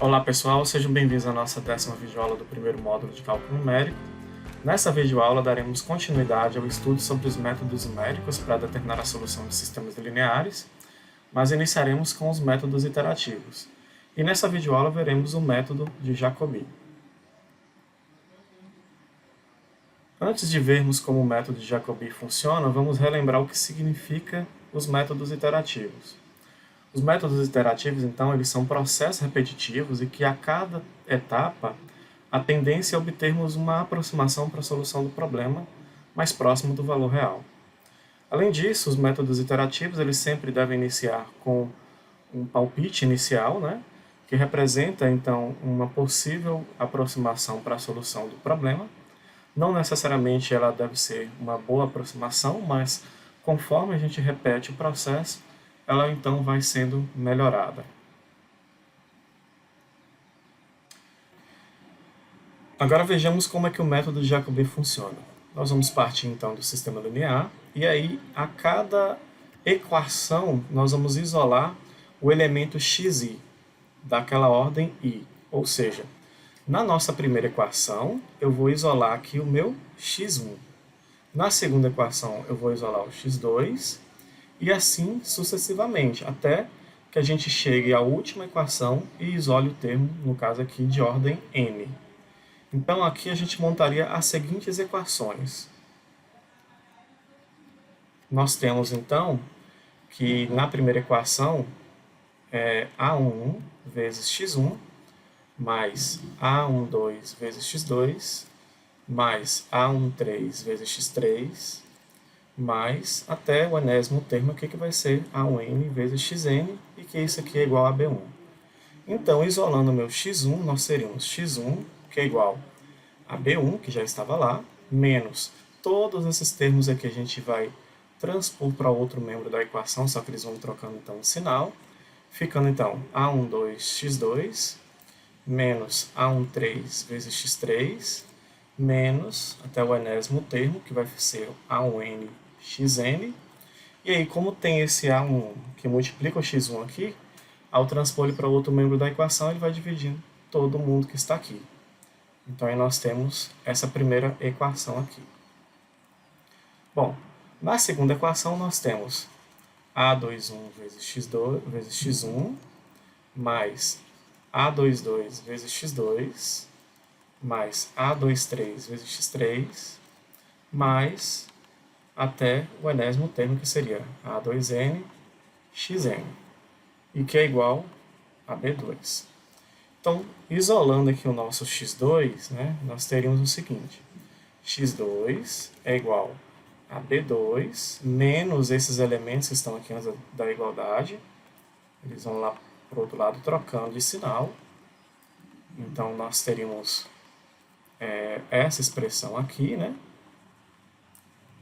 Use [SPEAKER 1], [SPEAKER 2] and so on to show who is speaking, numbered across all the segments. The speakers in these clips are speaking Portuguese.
[SPEAKER 1] Olá pessoal, sejam bem-vindos à nossa 10ª videoaula do primeiro módulo de cálculo numérico. Nessa videoaula daremos continuidade ao estudo sobre os métodos numéricos para determinar a solução de sistemas lineares, mas iniciaremos com os métodos iterativos. E nessa videoaula veremos o método de Jacobi. Antes de vermos como o método de Jacobi funciona, vamos relembrar o que significa os métodos iterativos. Os métodos iterativos, então, eles são processos repetitivos e que a cada etapa a tendência é obtermos uma aproximação para a solução do problema mais próximo do valor real. Além disso, os métodos iterativos eles sempre devem iniciar com um palpite inicial, que representa, então, uma possível aproximação para a solução do problema. Não necessariamente ela deve ser uma boa aproximação, mas conforme a gente repete o processo, ela então vai sendo melhorada. Agora vejamos como é que o método de Jacobi funciona. Nós vamos partir então do sistema linear, e aí a cada equação nós vamos isolar o elemento xi daquela ordem i, ou seja, na nossa primeira equação eu vou isolar aqui o meu x1. Na segunda equação eu vou isolar o x2, e assim sucessivamente, até que a gente chegue à última equação e isole o termo, no caso aqui, de ordem n. Então aqui a gente montaria as seguintes equações. Nós temos então que na primeira equação é a11 vezes x1 mais a12 vezes x2 mais a13 vezes x3 mais até o enésimo termo aqui que vai ser a1n vezes xn, e que isso aqui é igual a b1. Então, isolando o meu x1, nós teríamos x1, que é igual a b1, que já estava lá, menos todos esses termos aqui a gente vai transpor para outro membro da equação, só que eles vão trocando então o sinal, ficando então a12x2 menos a13 vezes x3 menos até o enésimo termo, que vai ser a1n xn. E aí, como tem esse a1 que multiplica o x1 aqui, ao transpor ele para outro membro da equação, ele vai dividindo todo mundo que está aqui. Então, aí nós temos essa primeira equação aqui. Bom, na segunda equação nós temos a21 vezes x2 vezes x1 mais a22 vezes x2 mais a23 vezes x3 mais até o enésimo termo, que seria a2n xn, e que é igual a b2. Então, isolando aqui o nosso x2, nós teríamos o seguinte: x2 é igual a b2 menos esses elementos que estão aqui antes da igualdade, eles vão lá para o outro lado trocando de sinal. Então, nós teríamos essa expressão aqui,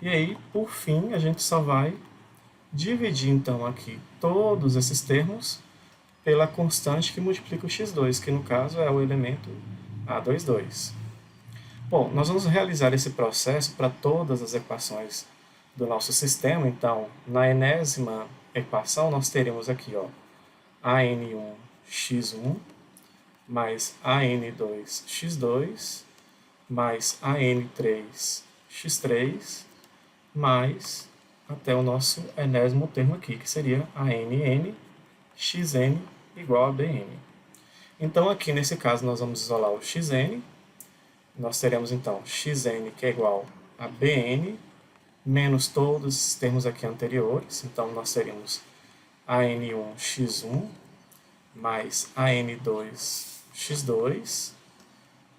[SPEAKER 1] E aí, por fim, a gente só vai dividir, então, aqui todos esses termos pela constante que multiplica o x2, que no caso é o elemento a22. Bom, nós vamos realizar esse processo para todas as equações do nosso sistema. Então, na enésima equação, nós teremos aqui, an1 x1 mais an2 x2 mais an3 x3 mais até o nosso enésimo termo aqui, que seria a nn xn igual a bn. Então, aqui nesse caso, nós vamos isolar o xn. Nós teremos, então, xn que é igual a bn, menos todos esses termos aqui anteriores. Então, nós teremos an1 x1 mais an2 x2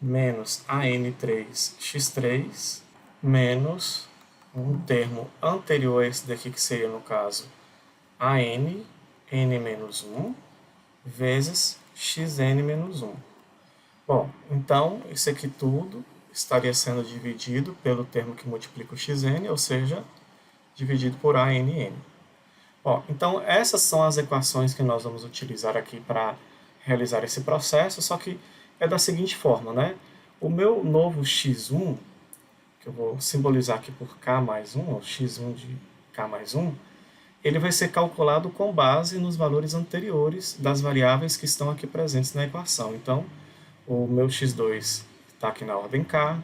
[SPEAKER 1] menos an3 x3 menos um termo anterior a esse daqui, que seria, no caso, n menos 1, vezes xn menos 1. Bom, então, isso aqui tudo estaria sendo dividido pelo termo que multiplica o xn, ou seja, dividido por ann. Bom, então, essas são as equações que nós vamos utilizar aqui para realizar esse processo, só que é da seguinte forma, O meu novo x1, que eu vou simbolizar aqui por k mais 1, ou x1 de k mais 1, ele vai ser calculado com base nos valores anteriores das variáveis que estão aqui presentes na equação. Então, o meu x2 está aqui na ordem k,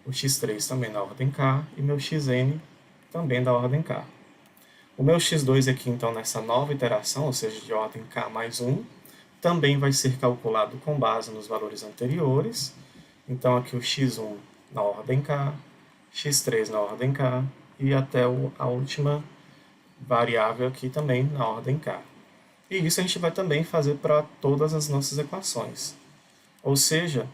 [SPEAKER 1] o x3 também na ordem k e meu xn também da ordem k. O meu x2 aqui, então, nessa nova iteração, ou seja, de ordem k mais 1, também vai ser calculado com base nos valores anteriores. Então, aqui o x1 na ordem k, x3 na ordem k e até a última variável aqui também na ordem k. E isso a gente vai também fazer para todas as nossas equações. Ou seja,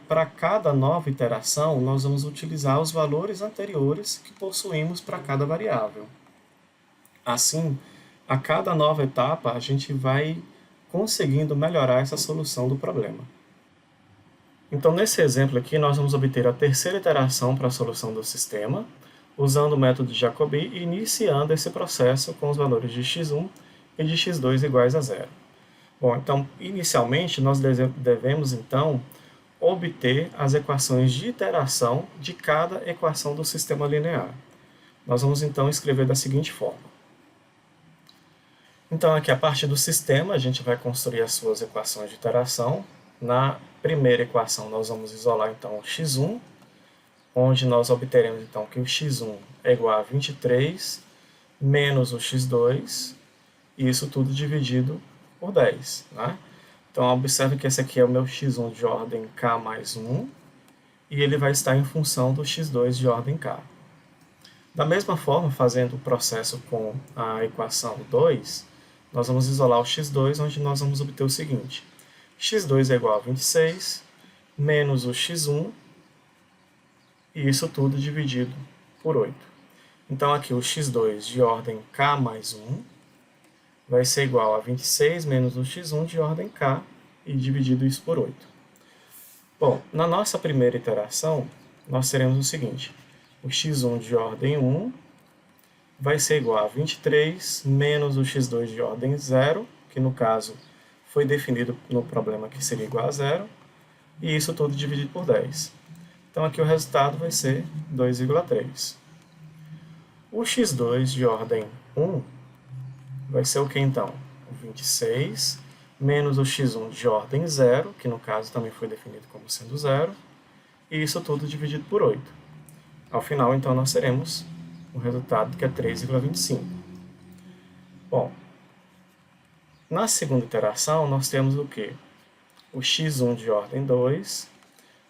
[SPEAKER 1] para cada nova iteração, nós vamos utilizar os valores anteriores que possuímos para cada variável. Assim, a cada nova etapa, a gente vai conseguindo melhorar essa solução do problema. Então, nesse exemplo aqui, nós vamos obter a terceira iteração para a solução do sistema, usando o método de Jacobi e iniciando esse processo com os valores de x1 e de x2 iguais a zero. Bom, então, inicialmente, nós devemos, então, obter as equações de iteração de cada equação do sistema linear. Nós vamos, então, escrever da seguinte forma. Então, aqui a parte do sistema, a gente vai construir as suas equações de iteração. Na primeira equação, nós vamos isolar, então, o x1, onde nós obteremos, então, que o x1 é igual a 23 menos o x2, e isso tudo dividido por 10. Né? Então, observe que esse aqui é o meu x1 de ordem k mais 1, e ele vai estar em função do x2 de ordem k. Da mesma forma, fazendo o processo com a equação 2, nós vamos isolar o x2, onde nós vamos obter o seguinte. x2 é igual a 26 menos o x1, e isso tudo dividido por 8. Então, aqui o x2 de ordem k mais 1 vai ser igual a 26 menos o x1 de ordem k, e dividido isso por 8. Bom, na nossa primeira iteração, nós teremos o seguinte. O x1 de ordem 1 vai ser igual a 23 menos o x2 de ordem 0, que no caso foi definido no problema que seria igual a 0, e isso tudo dividido por 10. Então aqui o resultado vai ser 2,3. O x2 de ordem 1 vai ser o que então? O 26 menos o x1 de ordem 0, que no caso também foi definido como sendo 0, e isso tudo dividido por 8. Ao final, então, nós teremos o resultado que é 3,25. Bom, na segunda iteração, nós temos o quê? O x1 de ordem 2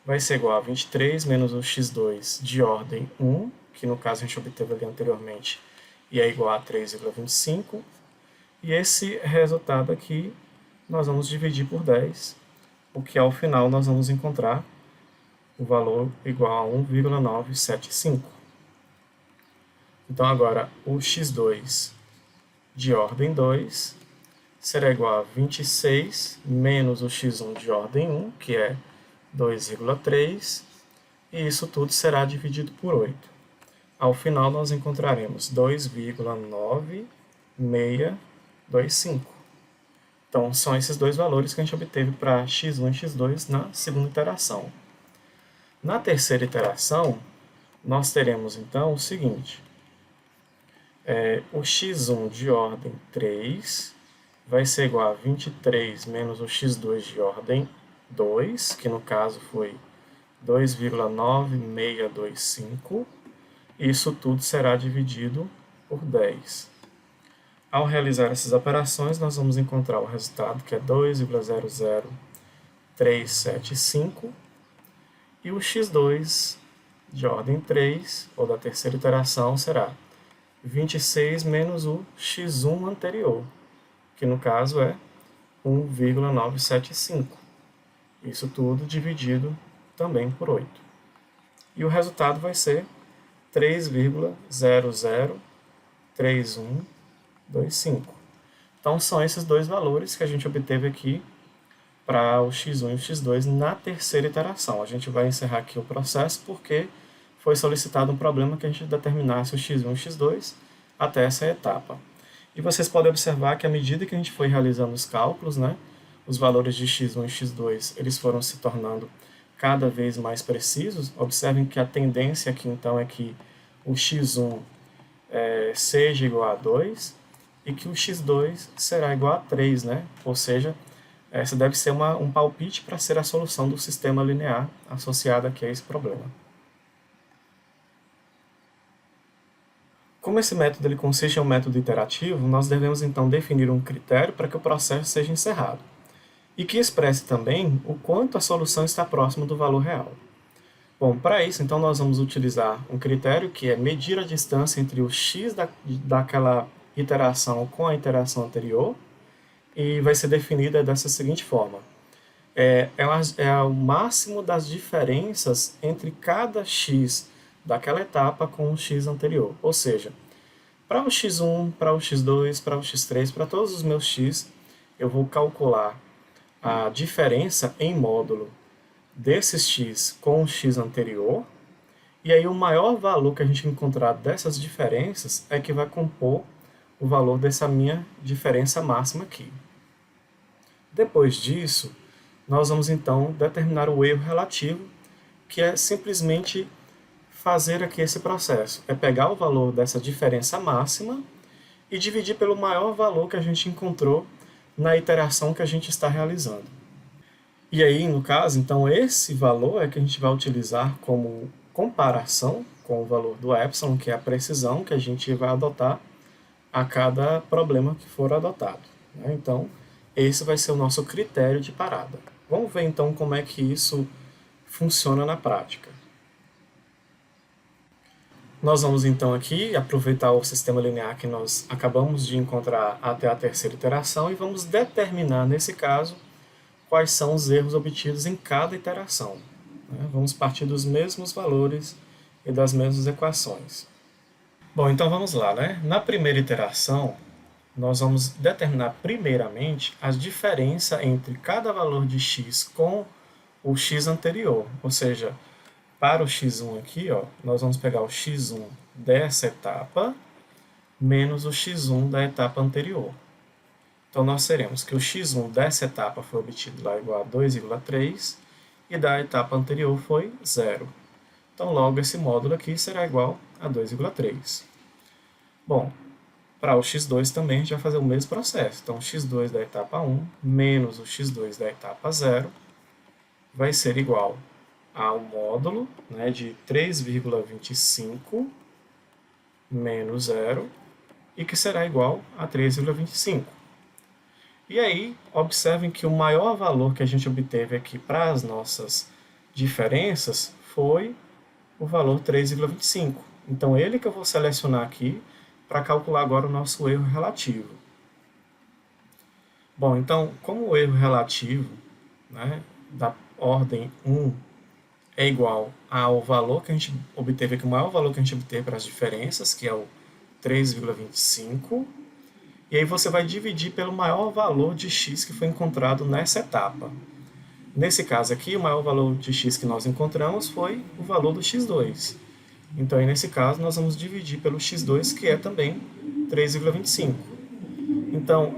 [SPEAKER 1] vai ser igual a 23 menos o x2 de ordem 1, que no caso a gente obteve ali anteriormente, e é igual a 3,25. E esse resultado aqui nós vamos dividir por 10, o que ao final nós vamos encontrar o valor igual a 1,975. Então agora o x2 de ordem 2 será igual a 26 menos o x1 de ordem 1, que é 2,3, e isso tudo será dividido por 8. Ao final nós encontraremos 2,9625. Então, são esses dois valores que a gente obteve para x1 e x2 na segunda iteração. Na terceira iteração, nós teremos, então, o seguinte. O x1 de ordem 3 vai ser igual a 23 menos o x2 de ordem 2, que no caso foi 2,9625. Isso tudo será dividido por 10. Ao realizar essas operações, nós vamos encontrar o resultado, que é 2,00375, e o x2 de ordem 3, ou da terceira iteração, será 26 menos o x1 anterior, que no caso é 1,975. Isso tudo dividido também por 8. E o resultado vai ser 3,003125. Então, são esses dois valores que a gente obteve aqui para o x1 e o x2 na terceira iteração. A gente vai encerrar aqui o processo porque foi solicitado um problema que a gente determinasse o x1 e o x2 até essa etapa. E vocês podem observar que à medida que a gente foi realizando os cálculos, né, os valores de x1 e x2 eles foram se tornando cada vez mais precisos. Observem que a tendência aqui então é que o x1 seja igual a 2 e que o x2 será igual a 3, né? Ou seja, essa deve ser um palpite para ser a solução do sistema linear associada aqui a esse problema. Como esse método ele consiste em um método iterativo, nós devemos então definir um critério para que o processo seja encerrado e que expresse também o quanto a solução está próxima do valor real. Bom, para isso, então, nós vamos utilizar um critério que é medir a distância entre o x daquela iteração com a iteração anterior e vai ser definida dessa seguinte forma. É o máximo das diferenças entre cada x daquela etapa com o x anterior. Ou seja, para o x1, para o x2, para o x3, para todos os meus x, eu vou calcular a diferença em módulo desses x com o x anterior, e aí o maior valor que a gente encontrar dessas diferenças é que vai compor o valor dessa minha diferença máxima aqui. Depois disso, nós vamos então determinar o erro relativo, que é simplesmente fazer aqui esse processo. É pegar o valor dessa diferença máxima e dividir pelo maior valor que a gente encontrou na iteração que a gente está realizando. E aí, no caso, então, esse valor é que a gente vai utilizar como comparação com o valor do epsilon, que é a precisão que a gente vai adotar a cada problema que for adotado, né? Então, esse vai ser o nosso critério de parada. Vamos ver, então, como é que isso funciona na prática. Nós vamos, então, aqui aproveitar o sistema linear que nós acabamos de encontrar até a terceira iteração e vamos determinar, nesse caso, quais são os erros obtidos em cada iteração. Vamos partir dos mesmos valores e das mesmas equações. Bom, então vamos lá, né? Na primeira iteração, nós vamos determinar primeiramente a diferença entre cada valor de x com o x anterior. Ou seja, para o x1 aqui, ó, nós vamos pegar o x1 dessa etapa menos o x1 da etapa anterior. Então, nós teremos que o x1 dessa etapa foi obtido lá igual a 2,3 e da etapa anterior foi 0. Então, logo, esse módulo aqui será igual a 2,3. Bom, para o x2 também a gente vai fazer o mesmo processo. Então, o x2 da etapa 1 menos o x2 da etapa 0 vai ser igual ao módulo, né, de 3,25 menos 0 e que será igual a 3,25. E aí, observem que o maior valor que a gente obteve aqui para as nossas diferenças foi o valor 3,25. Então, ele que eu vou selecionar aqui para calcular agora o nosso erro relativo. Bom, então, como o erro relativo, né, da ordem 1 é igual ao valor que a gente obteve aqui, o maior valor que a gente obteve para as diferenças, que é o 3,25, e aí você vai dividir pelo maior valor de x que foi encontrado nessa etapa. Nesse caso aqui, o maior valor de x que nós encontramos foi o valor do x2. Então, aí, nesse caso, nós vamos dividir pelo x2, que é também 3,25. Então,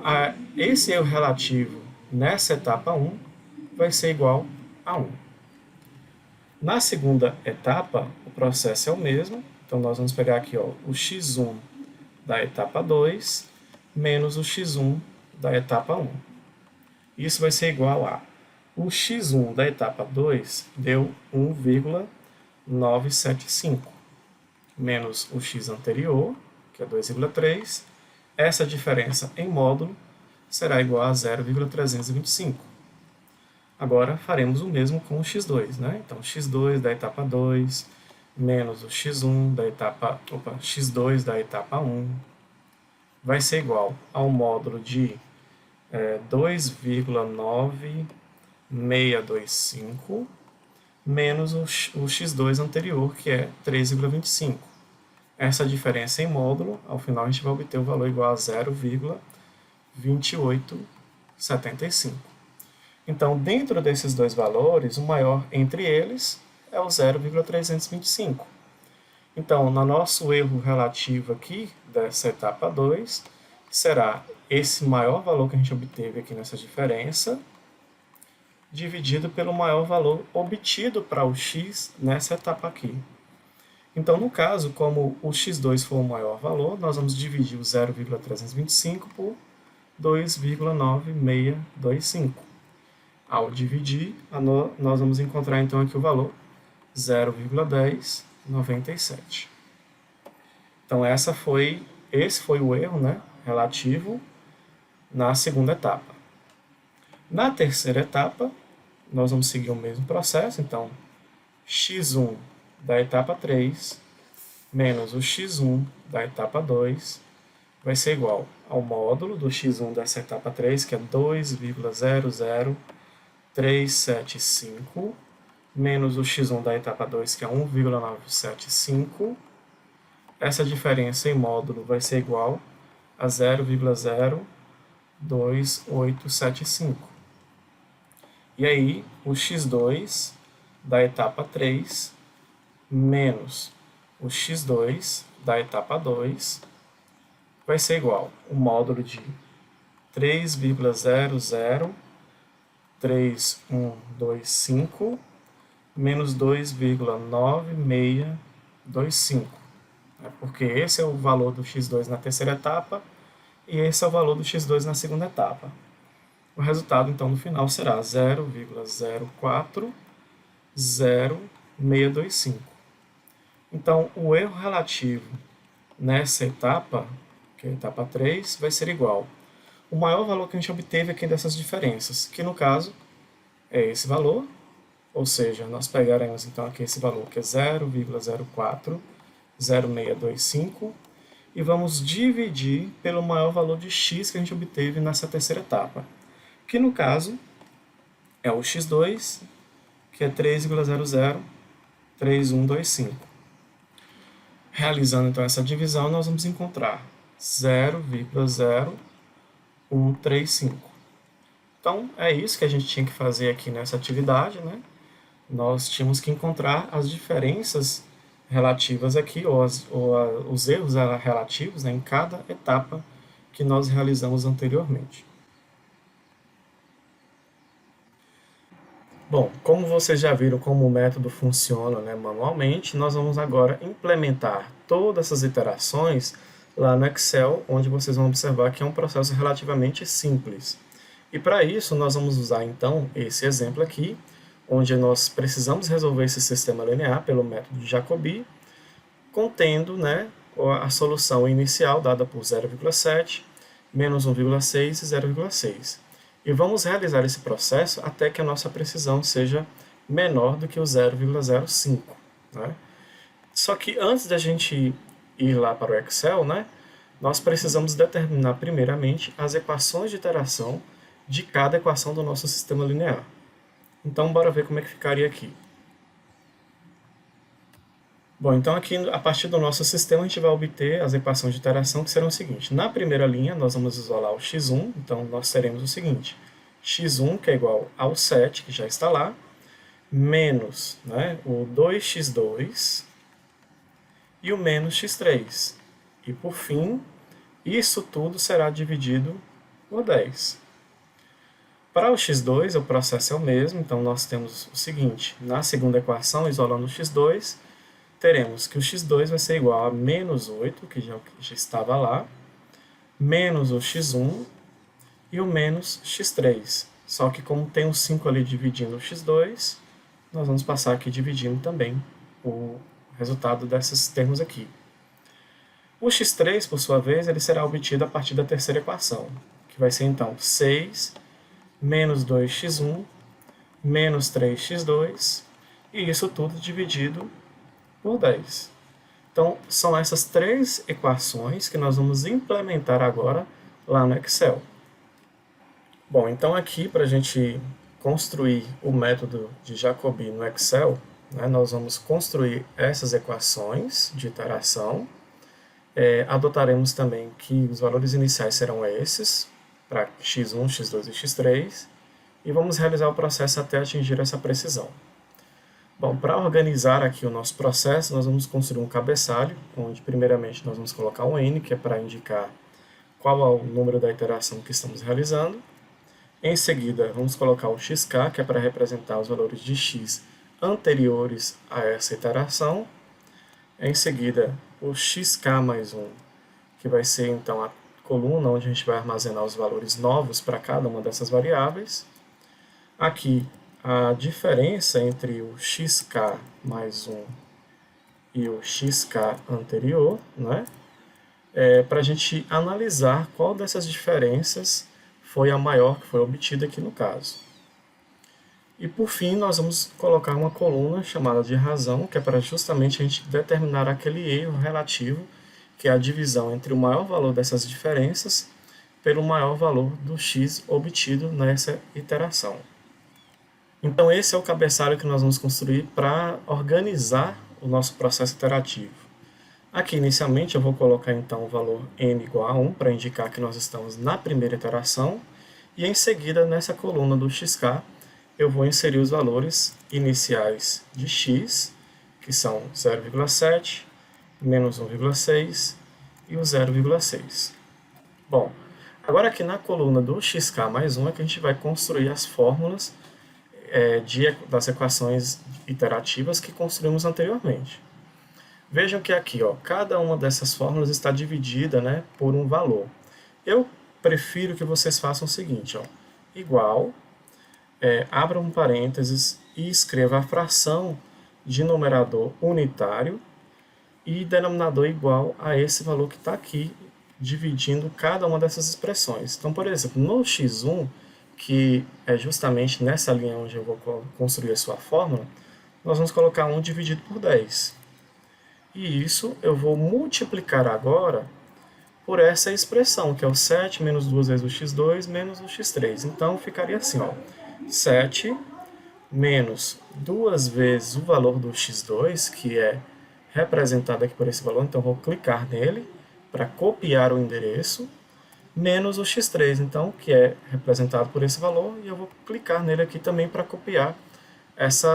[SPEAKER 1] esse erro relativo nessa etapa 1 vai ser igual a 1. Na segunda etapa, o processo é o mesmo. Então, nós vamos pegar aqui, ó, o x1 da etapa 2 menos o x1 da etapa 1. Isso vai ser igual a o x1 da etapa 2 deu 1,975 menos o x anterior, que é 2,3. Essa diferença em módulo será igual a 0,325. Agora faremos o mesmo com o x2, né? Então, x2 da etapa 2 menos o x1 da etapa, x2 da etapa 1 vai ser igual ao módulo de 2,9625 menos o x2 anterior, que é 3,25. Essa diferença em módulo, ao final a gente vai obter o valor igual a 0,2875. Então, dentro desses dois valores, o maior entre eles é o 0,325. Então, no nosso erro relativo aqui, dessa etapa 2, será esse maior valor que a gente obteve aqui nessa diferença, dividido pelo maior valor obtido para o x nessa etapa aqui. Então, no caso, como o x2 for o maior valor, nós vamos dividir o 0,325 por 2,9625. Ao dividir, nós vamos encontrar então aqui o valor 0,1097. Então esse foi o erro, né, relativo na segunda etapa. Na terceira etapa, nós vamos seguir o mesmo processo, então x1 da etapa 3 menos o x1 da etapa 2 vai ser igual ao módulo do x1 dessa etapa 3, que é 2,00375, menos o x1 da etapa 2, que é 1,975. Essa diferença em módulo vai ser igual a 0,02875. E aí, o x2 da etapa 3 menos o x2 da etapa 2 vai ser igual ao módulo de 3,003125 menos 2,9625. Porque esse é o valor do x2 na terceira etapa e esse é o valor do x2 na segunda etapa. O resultado, então, no final será 0,040625. Então, o erro relativo nessa etapa, que é a etapa 3, vai ser igual o maior valor que a gente obteve aqui dessas diferenças, que no caso é esse valor, ou seja, nós pegaremos então aqui esse valor que é 0,040625 e vamos dividir pelo maior valor de x que a gente obteve nessa terceira etapa, que no caso é o x2, que é 3,003125. Realizando então essa divisão, nós vamos encontrar 0,0135. Então, é isso que a gente tinha que fazer aqui nessa atividade, né? Nós tínhamos que encontrar as diferenças relativas aqui, ou os erros relativos, né, em cada etapa que nós realizamos anteriormente. Bom, como vocês já viram como o método funciona, né, manualmente, nós vamos agora implementar todas essas iterações lá no Excel, onde vocês vão observar que é um processo relativamente simples. E para isso, nós vamos usar então esse exemplo aqui, onde nós precisamos resolver esse sistema linear pelo método de Jacobi, contendo, né, a solução inicial dada por 0,7, menos 1,6 e 0,6. E vamos realizar esse processo até que a nossa precisão seja menor do que o 0,05. Né? Só que antes da gente ir lá para o Excel, né, nós precisamos determinar primeiramente as equações de iteração de cada equação do nosso sistema linear. Então, bora ver como é que ficaria aqui. Bom, então aqui, a partir do nosso sistema, a gente vai obter as equações de iteração que serão o seguinte. Na primeira linha, nós vamos isolar o x1, então nós teremos o seguinte. x1, que é igual ao 7, que já está lá, menos, né, o 2x2 e o menos x3. E, por fim, isso tudo será dividido por 10. Para o x2, o processo é o mesmo, então nós temos o seguinte. Na segunda equação, isolando o x2, teremos que o x2 vai ser igual a menos 8, que já estava lá, menos o x1 e o menos x3. Só que como tem um 5 ali dividindo o x2, nós vamos passar aqui dividindo também o resultado desses termos aqui. O x3, por sua vez, ele será obtido a partir da terceira equação, que vai ser então 6 menos 2x1 menos 3x2, e isso tudo dividido por 10. Então, são essas três equações que nós vamos implementar agora lá no Excel. Bom, então aqui, para a gente construir o método de Jacobi no Excel, né, nós vamos construir essas equações de iteração. Adotaremos também que os valores iniciais serão esses, para x1, x2 e x3, e vamos realizar o processo até atingir essa precisão. Bom, para organizar aqui o nosso processo, nós vamos construir um cabeçalho, onde primeiramente nós vamos colocar um n, que é para indicar qual é o número da iteração que estamos realizando. Em seguida, vamos colocar o xk, que é para representar os valores de x anteriores a essa iteração. Em seguida, o xk mais 1, que vai ser então a coluna onde a gente vai armazenar os valores novos para cada uma dessas variáveis. Aqui, a diferença entre o xk mais 1 e o xk anterior, né? Para a gente analisar qual dessas diferenças foi a maior que foi obtida aqui no caso. E por fim, nós vamos colocar uma coluna chamada de razão, que é para justamente a gente determinar aquele erro relativo, que é a divisão entre o maior valor dessas diferenças pelo maior valor do x obtido nessa iteração. Então esse é o cabeçalho que nós vamos construir para organizar o nosso processo iterativo. Aqui inicialmente eu vou colocar então o valor n igual a 1 para indicar que nós estamos na primeira iteração, e em seguida nessa coluna do xk eu vou inserir os valores iniciais de x, que são 0,7, menos 1,6 e o 0,6. Bom, agora aqui na coluna do xk mais 1 é que a gente vai construir as fórmulas das equações iterativas que construímos anteriormente. Vejam que aqui, ó, cada uma dessas fórmulas está dividida, né, por um valor. Eu prefiro que vocês façam o seguinte, ó, igual, abra um parênteses e escreva a fração de numerador unitário e denominador igual a esse valor que está aqui, dividindo cada uma dessas expressões. Então, por exemplo, no x1, que é justamente nessa linha onde eu vou construir a sua fórmula, nós vamos colocar 1 dividido por 10. E isso eu vou multiplicar agora por essa expressão, que é o 7 menos 2 vezes o x2 menos o x3. Então, ficaria assim, ó, 7 menos 2 vezes o valor do x2, que é representado aqui por esse valor, então eu vou clicar nele para copiar o endereço, menos o x3, então, que é representado por esse valor, e eu vou clicar nele aqui também para copiar esse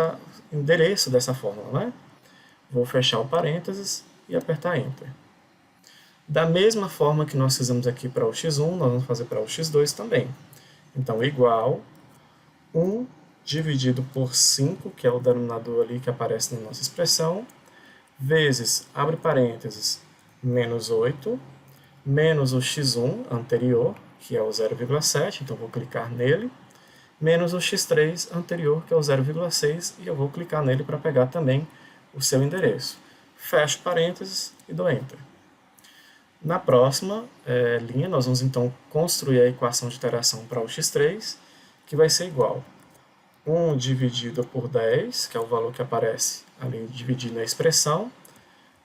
[SPEAKER 1] endereço dessa fórmula, né? Vou fechar o parênteses e apertar Enter. Da mesma forma que nós fizemos aqui para o x1, nós vamos fazer para o x2 também. Então, igual 1 dividido por 5, que é o denominador ali que aparece na nossa expressão, vezes, abre parênteses, menos 8, menos o x1 anterior, que é o 0,7, então vou clicar nele, menos o x3 anterior, que é o 0,6, e eu vou clicar nele para pegar também o seu endereço. Fecho parênteses e dou Enter. Na próxima linha, nós vamos então construir a equação de iteração para o x3, que vai ser igual 1 dividido por 10, que é o valor que aparece ali dividido na expressão,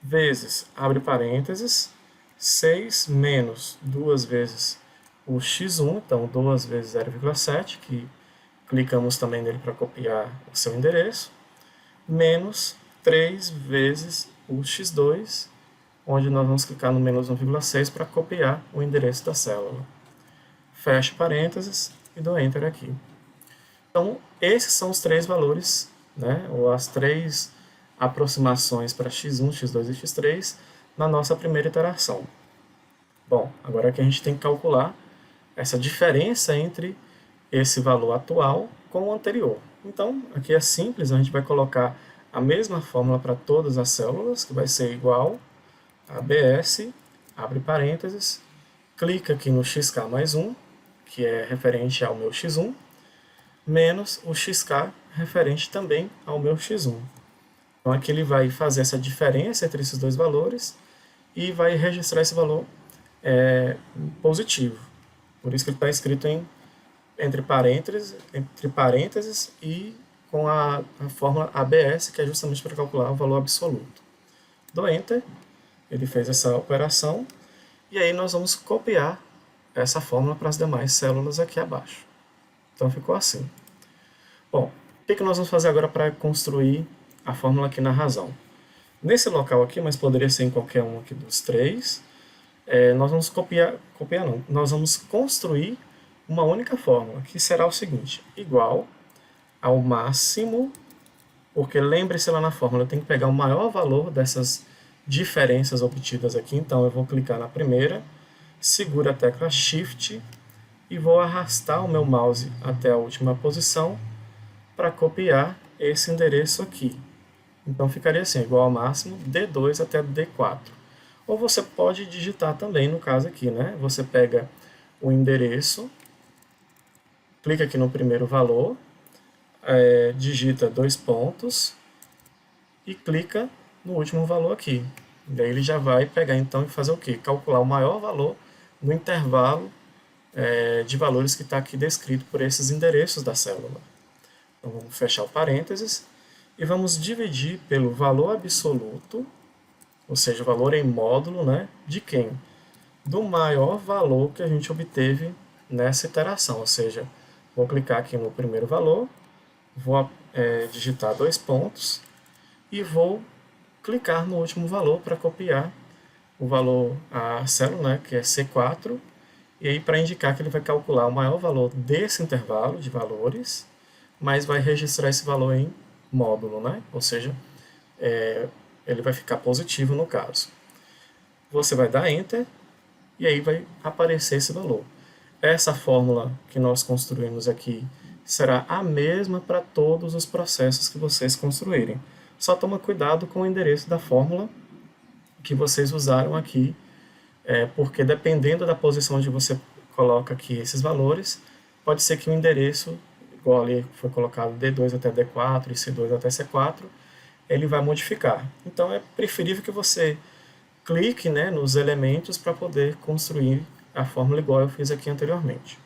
[SPEAKER 1] vezes, abre parênteses, 6 menos 2 vezes o x1, então 2 vezes 0,7, que clicamos também nele para copiar o seu endereço, menos 3 vezes o x2, onde nós vamos clicar no menos 1,6 para copiar o endereço da célula. Fecho parênteses e dou Enter aqui. Então, esses são os três valores, né, ou as três aproximações para x1, x2 e x3 na nossa primeira iteração. Bom, agora aqui a gente tem que calcular essa diferença entre esse valor atual com o anterior. Então, aqui é simples, a gente vai colocar a mesma fórmula para todas as células, que vai ser igual a ABS, abre parênteses, clica aqui no xk mais 1, que é referente ao meu x1, menos o xk referente também ao meu x1. Então aqui ele vai fazer essa diferença entre esses dois valores e vai registrar esse valor positivo. Por isso que ele está escrito entre parênteses e com a fórmula ABS, que é justamente para calcular o valor absoluto. Dou Enter, ele fez essa operação, e aí nós vamos copiar essa fórmula para as demais células aqui abaixo. Então ficou assim. Bom, o que nós vamos fazer agora para construir a fórmula aqui na razão? Nesse local aqui, mas poderia ser em qualquer um aqui dos três, nós vamos nós vamos construir uma única fórmula, que será o seguinte, igual ao máximo, porque lembre-se lá na fórmula, eu tenho que pegar o maior valor dessas diferenças obtidas aqui, então eu vou clicar na primeira, seguro a tecla Shift e vou arrastar o meu mouse até a última posição para copiar esse endereço aqui. Então ficaria assim, igual ao máximo D2 até D4. Ou você pode digitar também, no caso aqui, né? Você pega o endereço, clica aqui no primeiro valor, digita 2 pontos e clica no último valor aqui. Daí ele já vai pegar então e fazer o quê? Calcular o maior valor no intervalo de valores que está aqui descrito por esses endereços da célula. Então vamos fechar o parênteses e vamos dividir pelo valor absoluto, ou seja, o valor em módulo, né, de quem? Do maior valor que a gente obteve nessa iteração, ou seja, vou clicar aqui no primeiro valor, vou digitar 2 pontos e vou clicar no último valor para copiar o valor, a célula, né, que é C4, e aí para indicar que ele vai calcular o maior valor desse intervalo de valores, mas vai registrar esse valor em módulo, né? Ou seja, ele vai ficar positivo no caso. Você vai dar Enter e aí vai aparecer esse valor. Essa fórmula que nós construímos aqui será a mesma para todos os processos que vocês construírem. Só toma cuidado com o endereço da fórmula que vocês usaram aqui, porque dependendo da posição onde você coloca aqui esses valores, pode ser que o endereço, igual ali foi colocado D2 até D4 e C2 até C4, ele vai modificar. Então é preferível que você clique, né, nos elementos para poder construir a fórmula igual eu fiz aqui anteriormente.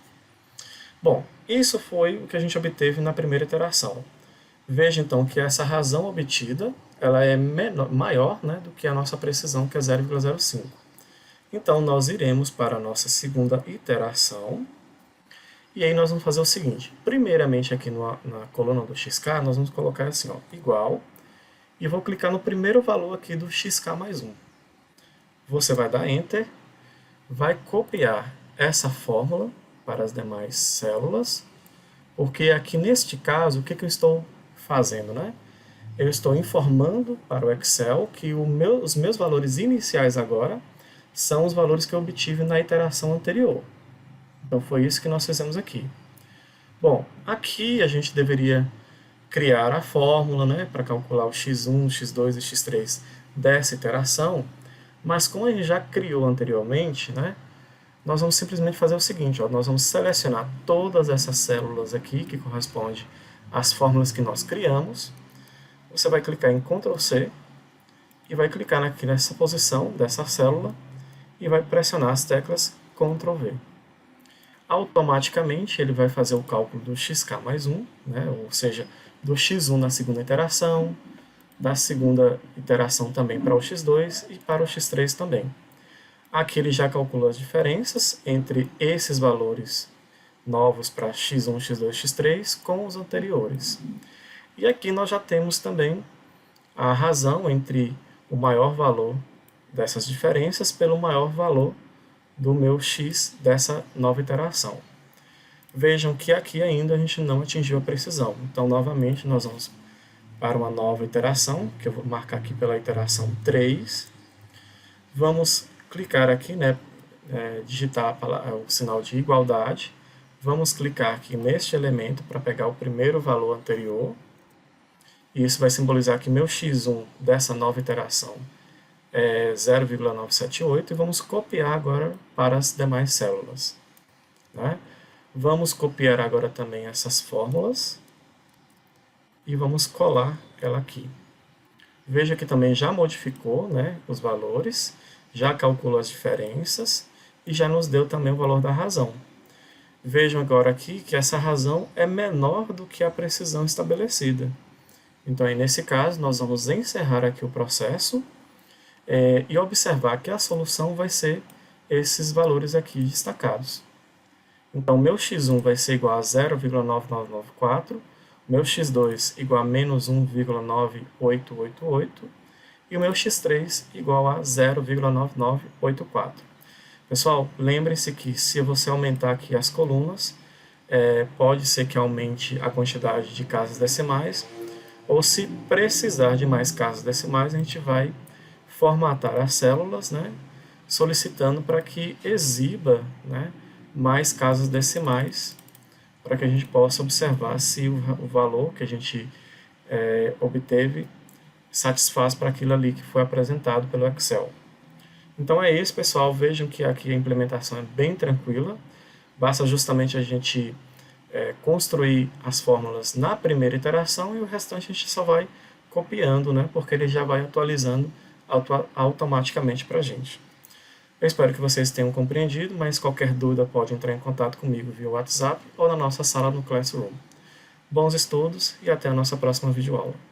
[SPEAKER 1] Bom, isso foi o que a gente obteve na primeira iteração. Veja então que essa razão obtida ela é maior, né, do que a nossa precisão, que é 0,05. Então nós iremos para a nossa segunda iteração. E aí nós vamos fazer o seguinte. Primeiramente aqui na coluna do xk, nós vamos colocar assim, ó, igual. E vou clicar no primeiro valor aqui do xk mais 1. Você vai dar Enter, vai copiar essa fórmula para as demais células, porque aqui neste caso, o que eu estou fazendo, né? Eu estou informando para o Excel que os meus valores iniciais agora são os valores que eu obtive na iteração anterior. Então foi isso que nós fizemos aqui. Bom, aqui a gente deveria criar a fórmula, né, para calcular o x1, x2 e x3 dessa iteração, mas como a gente já criou anteriormente, né, nós vamos simplesmente fazer o seguinte, ó, nós vamos selecionar todas essas células aqui que correspondem às fórmulas que nós criamos. Você vai clicar em Ctrl C e vai clicar aqui nessa posição dessa célula e vai pressionar as teclas Ctrl V. Automaticamente ele vai fazer o cálculo do xk mais 1, né, ou seja, do x1 na segunda iteração, da segunda iteração também para o x2 e para o x3 também. Aqui ele já calculou as diferenças entre esses valores novos para x1, x2 e x3 com os anteriores. E aqui nós já temos também a razão entre o maior valor dessas diferenças pelo maior valor do meu x dessa nova iteração. Vejam que aqui ainda a gente não atingiu a precisão. Então, novamente, nós vamos para uma nova iteração, que eu vou marcar aqui pela iteração 3. Vamos clicar aqui, né, digitar o sinal de igualdade. Vamos clicar aqui neste elemento para pegar o primeiro valor anterior. E isso vai simbolizar que meu x1 dessa nova iteração é 0,978 e vamos copiar agora para as demais células, né? Vamos copiar agora também essas fórmulas e vamos colar ela aqui. Veja que também já modificou, né, os valores, já calculou as diferenças e já nos deu também o valor da razão. Vejam agora aqui que essa razão é menor do que a precisão estabelecida. Então, aí, nesse caso, nós vamos encerrar aqui o processo e observar que a solução vai ser esses valores aqui destacados. Então, meu x1 vai ser igual a 0,9994, meu x2 igual a menos 1,9888 e o meu x3 igual a 0,9984. Pessoal, lembre-se que se você aumentar aqui as colunas, pode ser que aumente a quantidade de casas decimais, ou se precisar de mais casas decimais, a gente vai formatar as células, né, solicitando para que exiba, né, mais casas decimais, para que a gente possa observar se o valor que a gente obteve satisfaz para aquilo ali que foi apresentado pelo Excel. Então é isso, pessoal. Vejam que aqui a implementação é bem tranquila. Basta justamente a gente construir as fórmulas na primeira iteração e o restante a gente só vai copiando, né? Porque ele já vai atualizando automaticamente para a gente. Eu espero que vocês tenham compreendido, mas qualquer dúvida pode entrar em contato comigo via WhatsApp ou na nossa sala no Classroom. Bons estudos e até a nossa próxima videoaula.